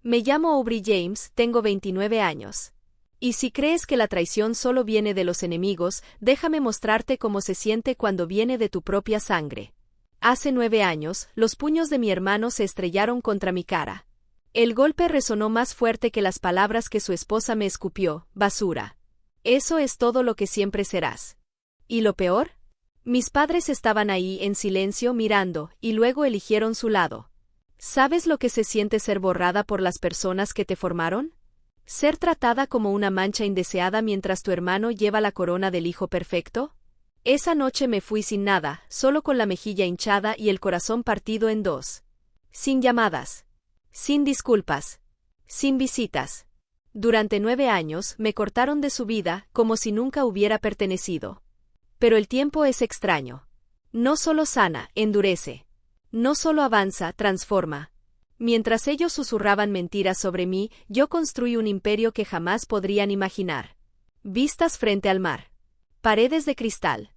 Me llamo Aubrey James, tengo 29 años. Y si crees que la traición solo viene de los enemigos, déjame mostrarte cómo se siente cuando viene de tu propia sangre. Hace 9 años, los puños de mi hermano se estrellaron contra mi cara. El golpe resonó más fuerte que las palabras que su esposa me escupió: basura. Eso es todo lo que siempre serás. ¿Y lo peor? Mis padres estaban ahí en silencio mirando, y luego eligieron su lado. ¿Sabes lo que se siente ser borrada por las personas que te formaron? ¿Ser tratada como una mancha indeseada mientras tu hermano lleva la corona del hijo perfecto? Esa noche me fui sin nada, solo con la mejilla hinchada y el corazón partido en dos. Sin llamadas. Sin disculpas. Sin visitas. Durante 9 años me cortaron de su vida como si nunca hubiera pertenecido. Pero el tiempo es extraño. No solo sana, endurece. No solo avanza, transforma. Mientras ellos susurraban mentiras sobre mí, yo construí un imperio que jamás podrían imaginar. Vistas frente al mar. Paredes de cristal.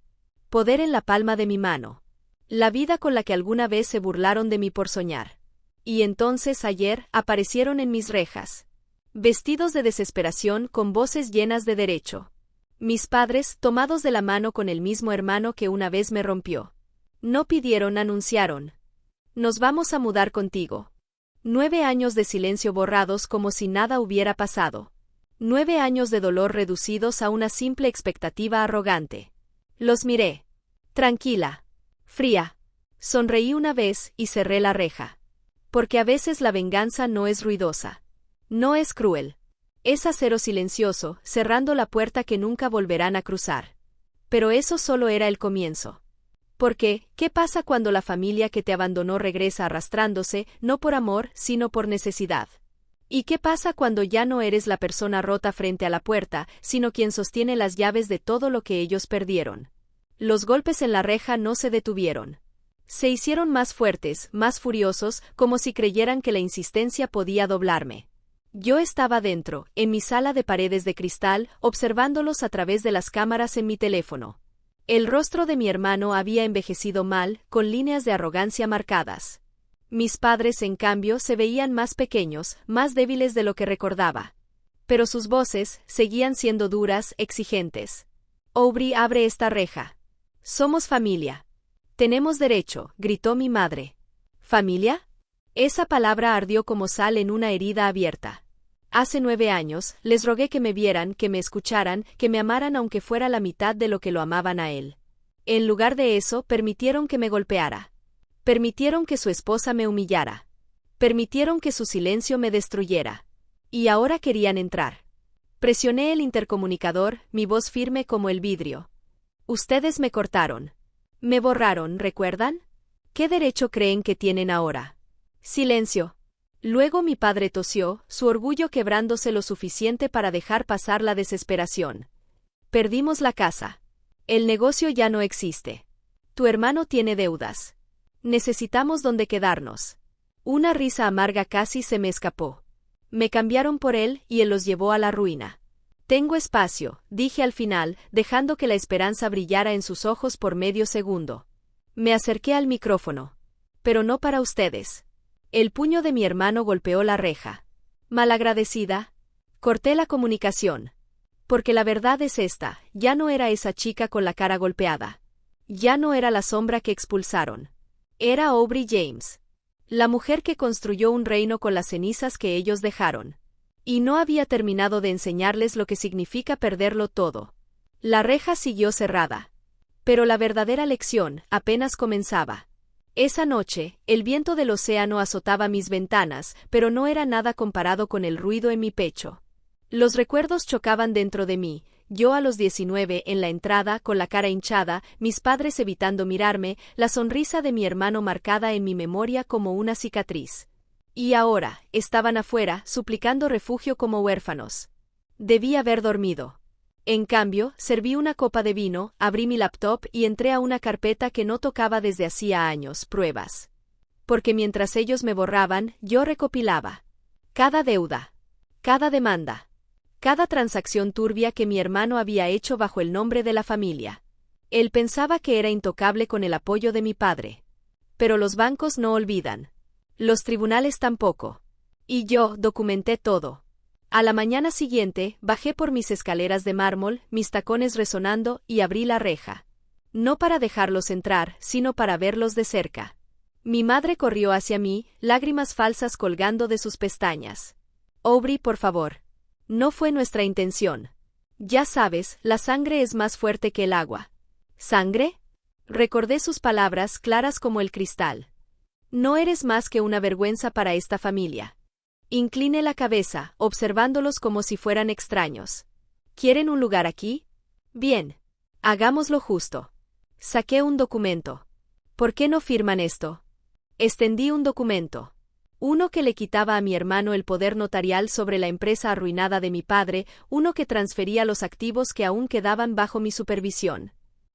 Poder en la palma de mi mano. La vida con la que alguna vez se burlaron de mí por soñar. Y entonces ayer aparecieron en mis rejas. Vestidos de desesperación con voces llenas de derecho. Mis padres, tomados de la mano con el mismo hermano que una vez me rompió. No pidieron, anunciaron. Nos vamos a mudar contigo. 9 años de silencio borrados como si nada hubiera pasado. 9 años de dolor reducidos a una simple expectativa arrogante. Los miré. Tranquila. Fría. Sonreí una vez y cerré la reja. Porque a veces la venganza no es ruidosa. No es cruel. Es acero silencioso, cerrando la puerta que nunca volverán a cruzar. Pero eso solo era el comienzo. Porque, ¿qué pasa cuando la familia que te abandonó regresa arrastrándose, no por amor, sino por necesidad? ¿Y qué pasa cuando ya no eres la persona rota frente a la puerta, sino quien sostiene las llaves de todo lo que ellos perdieron? Los golpes en la reja no se detuvieron. Se hicieron más fuertes, más furiosos, como si creyeran que la insistencia podía doblarme. Yo estaba dentro, en mi sala de paredes de cristal, observándolos a través de las cámaras en mi teléfono. El rostro de mi hermano había envejecido mal, con líneas de arrogancia marcadas. Mis padres, en cambio, se veían más pequeños, más débiles de lo que recordaba. Pero sus voces seguían siendo duras, exigentes. Aubrey, abre esta reja. Somos familia. Tenemos derecho, gritó mi madre. ¿Familia? Esa palabra ardió como sal en una herida abierta. Hace 9 años, les rogué que me vieran, que me escucharan, que me amaran aunque fuera la mitad de lo que lo amaban a él. En lugar de eso, permitieron que me golpeara. Permitieron que su esposa me humillara. Permitieron que su silencio me destruyera. Y ahora querían entrar. Presioné el intercomunicador, mi voz firme como el vidrio. Ustedes me cortaron. Me borraron, ¿recuerdan? ¿Qué derecho creen que tienen ahora? Silencio. Luego mi padre tosió, su orgullo quebrándose lo suficiente para dejar pasar la desesperación. Perdimos la casa. El negocio ya no existe. Tu hermano tiene deudas. Necesitamos dónde quedarnos. Una risa amarga casi se me escapó. Me cambiaron por él y él los llevó a la ruina. Tengo espacio, dije al final, dejando que la esperanza brillara en sus ojos por medio segundo. Me acerqué al micrófono. Pero no para ustedes. El puño de mi hermano golpeó la reja. Malagradecida, corté la comunicación. Porque la verdad es esta, ya no era esa chica con la cara golpeada. Ya no era la sombra que expulsaron. Era Aubrey James. La mujer que construyó un reino con las cenizas que ellos dejaron. Y no había terminado de enseñarles lo que significa perderlo todo. La reja siguió cerrada. Pero la verdadera lección apenas comenzaba. Esa noche, el viento del océano azotaba mis ventanas, pero no era nada comparado con el ruido en mi pecho. Los recuerdos chocaban dentro de mí, yo a los 19 en la entrada, con la cara hinchada, mis padres evitando mirarme, la sonrisa de mi hermano marcada en mi memoria como una cicatriz. Y ahora, estaban afuera, suplicando refugio como huérfanos. Debí haber dormido. En cambio, serví una copa de vino, abrí mi laptop y entré a una carpeta que no tocaba desde hacía años, pruebas. Porque mientras ellos me borraban, yo recopilaba. Cada deuda. Cada demanda. Cada transacción turbia que mi hermano había hecho bajo el nombre de la familia. Él pensaba que era intocable con el apoyo de mi padre. Pero los bancos no olvidan. Los tribunales tampoco. Y yo documenté todo. A la mañana siguiente, bajé por mis escaleras de mármol, mis tacones resonando, y abrí la reja. No para dejarlos entrar, sino para verlos de cerca. Mi madre corrió hacia mí, lágrimas falsas colgando de sus pestañas. Aubrey, por favor. No fue nuestra intención. Ya sabes, la sangre es más fuerte que el agua. ¿Sangre? Recordé sus palabras claras como el cristal. No eres más que una vergüenza para esta familia. Incliné la cabeza, observándolos como si fueran extraños. ¿Quieren un lugar aquí? Bien. Hagámoslo justo. Saqué un documento. ¿Por qué no firman esto? Extendí un documento. Uno que le quitaba a mi hermano el poder notarial sobre la empresa arruinada de mi padre, uno que transfería los activos que aún quedaban bajo mi supervisión.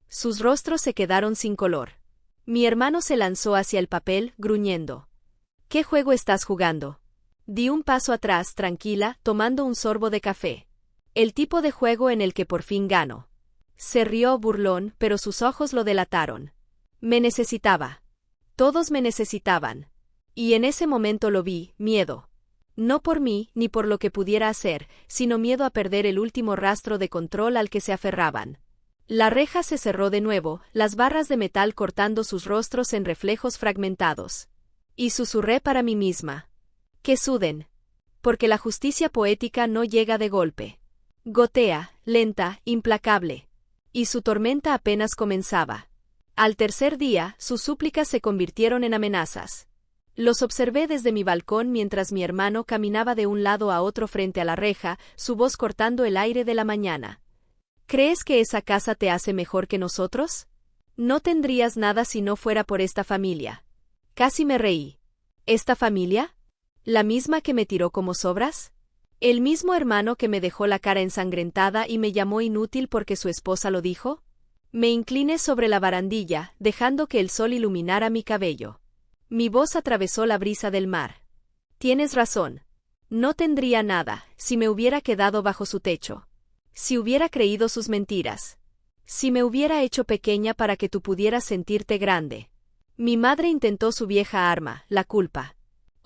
Sus rostros se quedaron sin color. Mi hermano se lanzó hacia el papel, gruñendo. ¿Qué juego estás jugando? Di un paso atrás, tranquila, tomando un sorbo de café. El tipo de juego en el que por fin gano. Se rió burlón, pero sus ojos lo delataron. Me necesitaba. Todos me necesitaban. Y en ese momento lo vi, miedo. No por mí, ni por lo que pudiera hacer, sino miedo a perder el último rastro de control al que se aferraban. La reja se cerró de nuevo, las barras de metal cortando sus rostros en reflejos fragmentados. Y susurré para mí misma. Que suden. Porque la justicia poética no llega de golpe. Gotea, lenta, implacable. Y su tormenta apenas comenzaba. Al tercer día, sus súplicas se convirtieron en amenazas. Los observé desde mi balcón mientras mi hermano caminaba de un lado a otro frente a la reja, su voz cortando el aire de la mañana. ¿Crees que esa casa te hace mejor que nosotros? No tendrías nada si no fuera por esta familia. Casi me reí. ¿Esta familia? ¿La misma que me tiró como sobras? ¿El mismo hermano que me dejó la cara ensangrentada y me llamó inútil porque su esposa lo dijo? Me incliné sobre la barandilla, dejando que el sol iluminara mi cabello. Mi voz atravesó la brisa del mar. Tienes razón. No tendría nada, si me hubiera quedado bajo su techo. Si hubiera creído sus mentiras. Si me hubiera hecho pequeña para que tú pudieras sentirte grande. Mi madre intentó su vieja arma, la culpa.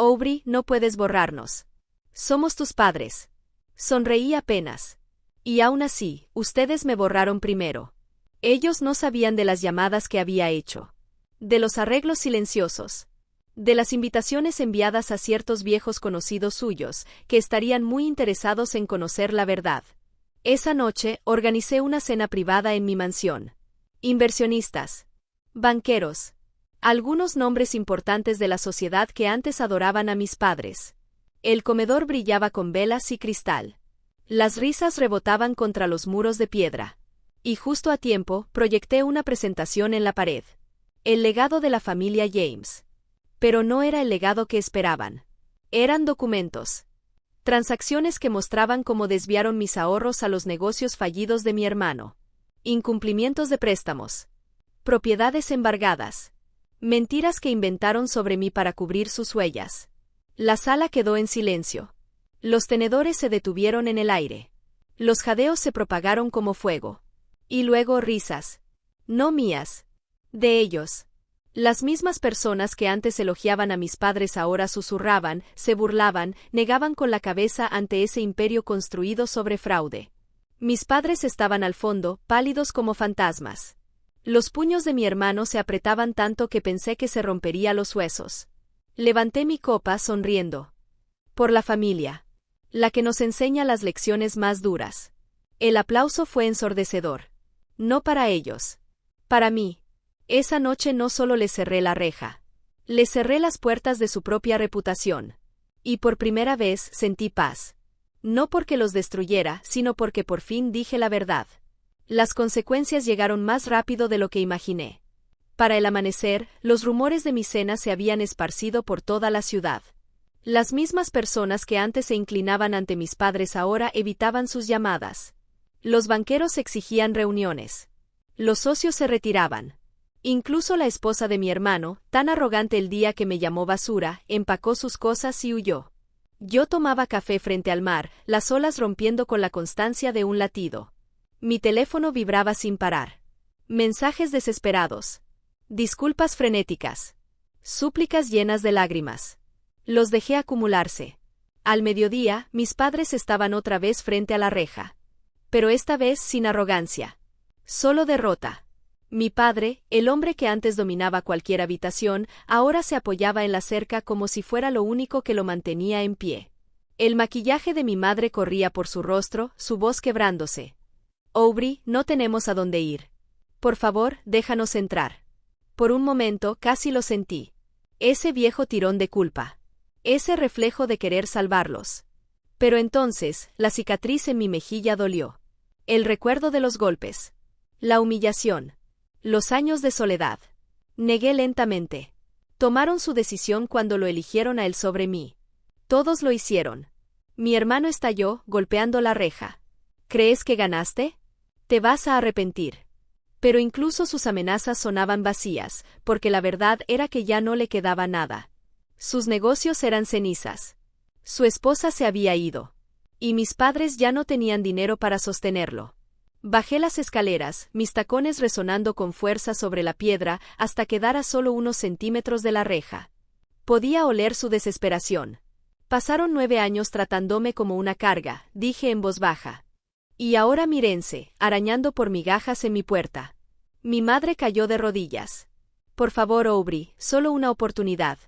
Aubrey, no puedes borrarnos. Somos tus padres. Sonreí apenas. Y aún así, ustedes me borraron primero. Ellos no sabían de las llamadas que había hecho. De los arreglos silenciosos. De las invitaciones enviadas a ciertos viejos conocidos suyos, que estarían muy interesados en conocer la verdad. Esa noche, organicé una cena privada en mi mansión. Inversionistas. Banqueros. Algunos nombres importantes de la sociedad que antes adoraban a mis padres. El comedor brillaba con velas y cristal. Las risas rebotaban contra los muros de piedra. Y justo a tiempo, proyecté una presentación en la pared. El legado de la familia James. Pero no era el legado que esperaban. Eran documentos. Transacciones que mostraban cómo desviaron mis ahorros a los negocios fallidos de mi hermano. Incumplimientos de préstamos. Propiedades embargadas. Mentiras que inventaron sobre mí para cubrir sus huellas. La sala quedó en silencio. Los tenedores se detuvieron en el aire. Los jadeos se propagaron como fuego. Y luego risas. No mías. De ellos. Las mismas personas que antes elogiaban a mis padres ahora susurraban, se burlaban, negaban con la cabeza ante ese imperio construido sobre fraude. Mis padres estaban al fondo, pálidos como fantasmas. Los puños de mi hermano se apretaban tanto que pensé que se rompería los huesos. Levanté mi copa sonriendo. Por la familia. La que nos enseña las lecciones más duras. El aplauso fue ensordecedor. No para ellos. Para mí. Esa noche no solo les cerré la reja. Les cerré las puertas de su propia reputación. Y por primera vez sentí paz. No porque los destruyera, sino porque por fin dije la verdad. Las consecuencias llegaron más rápido de lo que imaginé. Para el amanecer, los rumores de mi cena se habían esparcido por toda la ciudad. Las mismas personas que antes se inclinaban ante mis padres ahora evitaban sus llamadas. Los banqueros exigían reuniones. Los socios se retiraban. Incluso la esposa de mi hermano, tan arrogante el día que me llamó basura, empacó sus cosas y huyó. Yo tomaba café frente al mar, las olas rompiendo con la constancia de un latido. Mi teléfono vibraba sin parar. Mensajes desesperados. Disculpas frenéticas. Súplicas llenas de lágrimas. Los dejé acumularse. Al mediodía, mis padres estaban otra vez frente a la reja. Pero esta vez sin arrogancia. Solo derrota. Mi padre, el hombre que antes dominaba cualquier habitación, ahora se apoyaba en la cerca como si fuera lo único que lo mantenía en pie. El maquillaje de mi madre corría por su rostro, su voz quebrándose. Aubrey, no tenemos a dónde ir. Por favor, déjanos entrar. Por un momento casi lo sentí. Ese viejo tirón de culpa. Ese reflejo de querer salvarlos. Pero entonces, la cicatriz en mi mejilla dolió. El recuerdo de los golpes. La humillación. Los años de soledad. Negué lentamente. Tomaron su decisión cuando lo eligieron a él sobre mí. Todos lo hicieron. Mi hermano estalló, golpeando la reja. ¿Crees que ganaste? Te vas a arrepentir. Pero incluso sus amenazas sonaban vacías, porque la verdad era que ya no le quedaba nada. Sus negocios eran cenizas. Su esposa se había ido. Y mis padres ya no tenían dinero para sostenerlo. Bajé las escaleras, mis tacones resonando con fuerza sobre la piedra, hasta quedar a solo unos centímetros de la reja. Podía oler su desesperación. Pasaron 9 años tratándome como una carga, dije en voz baja. Y ahora mírense, arañando por migajas en mi puerta. Mi madre cayó de rodillas. Por favor, Aubrey, solo una oportunidad.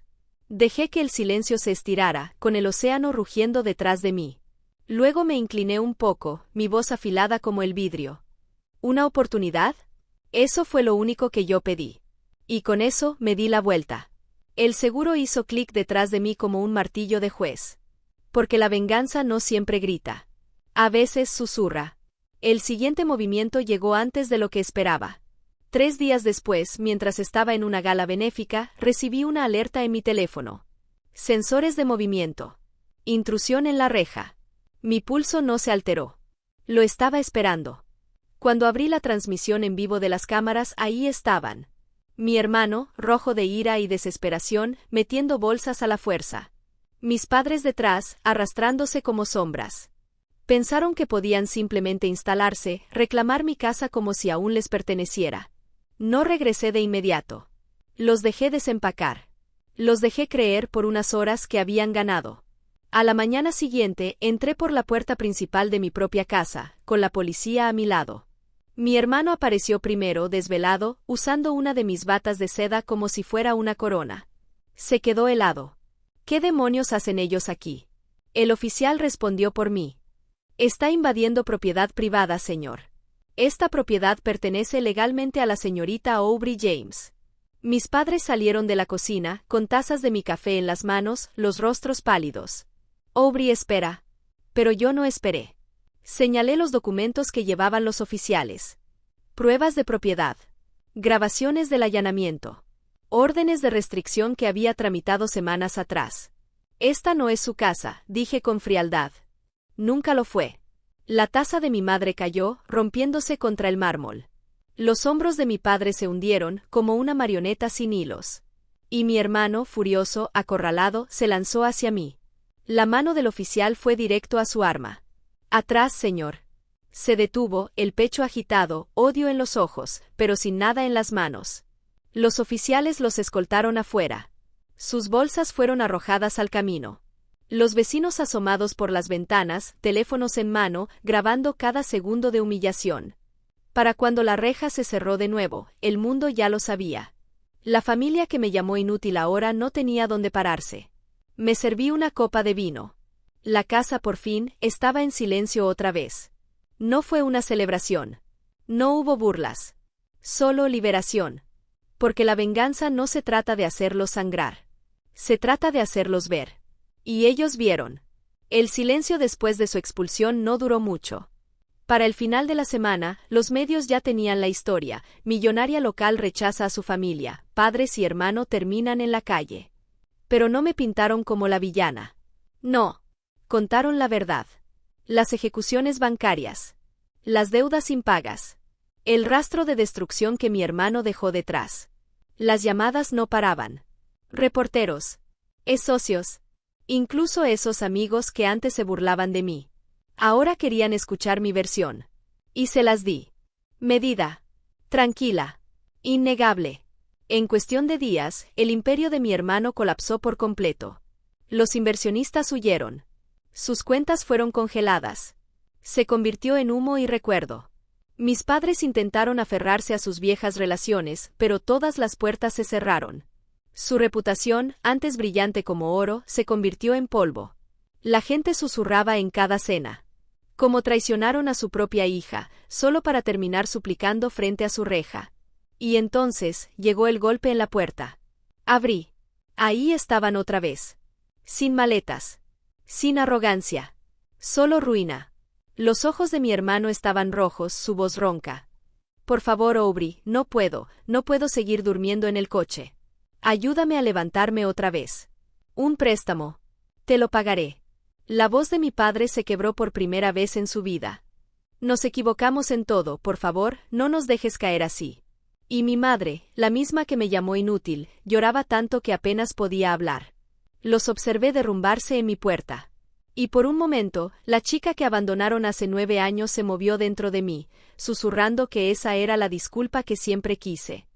Dejé que el silencio se estirara, con el océano rugiendo detrás de mí. Luego me incliné un poco, mi voz afilada como el vidrio. ¿Una oportunidad? Eso fue lo único que yo pedí. Y con eso me di la vuelta. El seguro hizo clic detrás de mí como un martillo de juez. Porque la venganza no siempre grita. A veces susurra. El siguiente movimiento llegó antes de lo que esperaba. 3 días después, mientras estaba en una gala benéfica, recibí una alerta en mi teléfono. Sensores de movimiento. Intrusión en la reja. Mi pulso no se alteró. Lo estaba esperando. Cuando abrí la transmisión en vivo de las cámaras, ahí estaban. Mi hermano, rojo de ira y desesperación, metiendo bolsas a la fuerza. Mis padres detrás, arrastrándose como sombras. Pensaron que podían simplemente instalarse, reclamar mi casa como si aún les perteneciera. No regresé de inmediato. Los dejé desempacar. Los dejé creer por unas horas que habían ganado. A la mañana siguiente, entré por la puerta principal de mi propia casa, con la policía a mi lado. Mi hermano apareció primero, desvelado, usando una de mis batas de seda como si fuera una corona. Se quedó helado. ¿Qué demonios hacen ellos aquí? El oficial respondió por mí. Está invadiendo propiedad privada, señor. Esta propiedad pertenece legalmente a la señorita Aubrey James. Mis padres salieron de la cocina, con tazas de mi café en las manos, los rostros pálidos. Aubrey espera. Pero yo no esperé. Señalé los documentos que llevaban los oficiales. Pruebas de propiedad. Grabaciones del allanamiento. Órdenes de restricción que había tramitado semanas atrás. Esta no es su casa, dije con frialdad. Nunca lo fue. La taza de mi madre cayó, rompiéndose contra el mármol. Los hombros de mi padre se hundieron, como una marioneta sin hilos. Y mi hermano, furioso, acorralado, se lanzó hacia mí. La mano del oficial fue directo a su arma. Atrás, señor. Se detuvo, el pecho agitado, odio en los ojos, pero sin nada en las manos. Los oficiales los escoltaron afuera. Sus bolsas fueron arrojadas al camino. Los vecinos asomados por las ventanas, teléfonos en mano, grabando cada segundo de humillación. Para cuando la reja se cerró de nuevo, el mundo ya lo sabía. La familia que me llamó inútil ahora no tenía dónde pararse. Me serví una copa de vino. La casa por fin estaba en silencio otra vez. No fue una celebración. No hubo burlas. Solo liberación. Porque la venganza no se trata de hacerlos sangrar. Se trata de hacerlos ver. Y ellos vieron. El silencio después de su expulsión no duró mucho. Para el final de la semana, los medios ya tenían la historia. Millonaria local rechaza a su familia. Padres y hermano terminan en la calle. Pero no me pintaron como la villana. No. Contaron la verdad. Las ejecuciones bancarias. Las deudas impagas. El rastro de destrucción que mi hermano dejó detrás. Las llamadas no paraban. Reporteros. Socios. Incluso esos amigos que antes se burlaban de mí. Ahora querían escuchar mi versión. Y se las di. Medida. Tranquila. Innegable. En cuestión de días, el imperio de mi hermano colapsó por completo. Los inversionistas huyeron. Sus cuentas fueron congeladas. Se convirtió en humo y recuerdo. Mis padres intentaron aferrarse a sus viejas relaciones, pero todas las puertas se cerraron. Su reputación, antes brillante como oro, se convirtió en polvo. La gente susurraba en cada cena. Cómo traicionaron a su propia hija, solo para terminar suplicando frente a su reja. Y entonces, llegó el golpe en la puerta. Abrí. Ahí estaban otra vez. Sin maletas. Sin arrogancia. Solo ruina. Los ojos de mi hermano estaban rojos, su voz ronca. Por favor, Aubrey, no puedo seguir durmiendo en el coche. Ayúdame a levantarme otra vez. Un préstamo. Te lo pagaré. La voz de mi padre se quebró por primera vez en su vida. Nos equivocamos en todo, por favor, no nos dejes caer así. Y mi madre, la misma que me llamó inútil, lloraba tanto que apenas podía hablar. Los observé derrumbarse en mi puerta. Y por un momento, la chica que abandonaron hace 9 años se movió dentro de mí, susurrando que esa era la disculpa que siempre quise.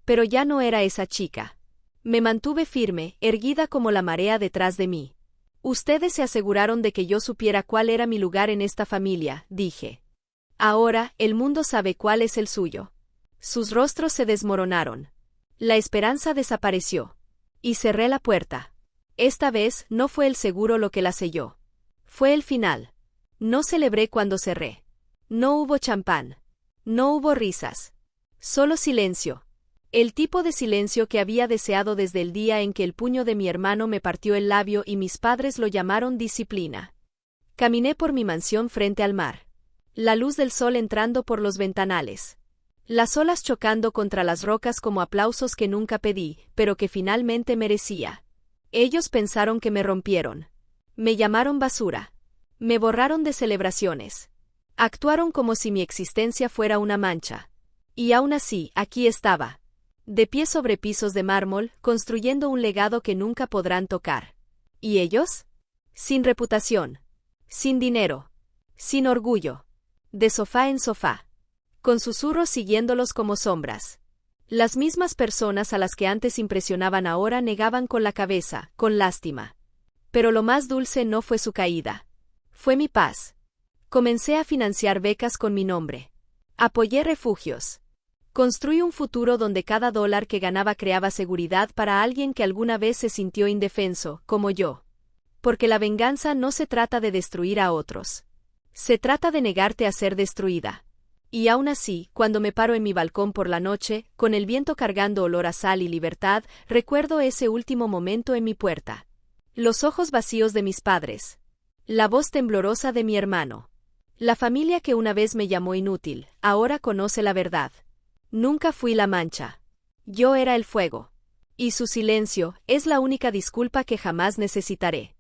Pero ya no era esa chica. Me mantuve firme, erguida como la marea detrás de mí. Ustedes se aseguraron de que yo supiera cuál era mi lugar en esta familia, dije. Ahora, el mundo sabe cuál es el suyo. Sus rostros se desmoronaron. La esperanza desapareció. Y cerré la puerta. Esta vez no fue el seguro lo que la selló. Fue el final. No celebré cuando cerré. No hubo champán. No hubo risas. Solo silencio. El tipo de silencio que había deseado desde el día en que el puño de mi hermano me partió el labio y mis padres lo llamaron disciplina. Caminé por mi mansión frente al mar. La luz del sol entrando por los ventanales. Las olas chocando contra las rocas como aplausos que nunca pedí, pero que finalmente merecía. Ellos pensaron que me rompieron. Me llamaron basura. Me borraron de celebraciones. Actuaron como si mi existencia fuera una mancha. Y aún así, aquí estaba. De pie sobre pisos de mármol, construyendo un legado que nunca podrán tocar. ¿Y ellos? Sin reputación. Sin dinero. Sin orgullo. De sofá en sofá. Con susurros siguiéndolos como sombras. Las mismas personas a las que antes impresionaban ahora negaban con la cabeza, con lástima. Pero lo más dulce no fue su caída. Fue mi paz. Comencé a financiar becas con mi nombre. Apoyé refugios. Construí un futuro donde cada dólar que ganaba creaba seguridad para alguien que alguna vez se sintió indefenso, como yo. Porque la venganza no se trata de destruir a otros. Se trata de negarte a ser destruida. Y aún así, cuando me paro en mi balcón por la noche, con el viento cargando olor a sal y libertad, recuerdo ese último momento en mi puerta. Los ojos vacíos de mis padres. La voz temblorosa de mi hermano. La familia que una vez me llamó inútil, ahora conoce la verdad. Nunca fui la mancha. Yo era el fuego. Y su silencio es la única disculpa que jamás necesitaré.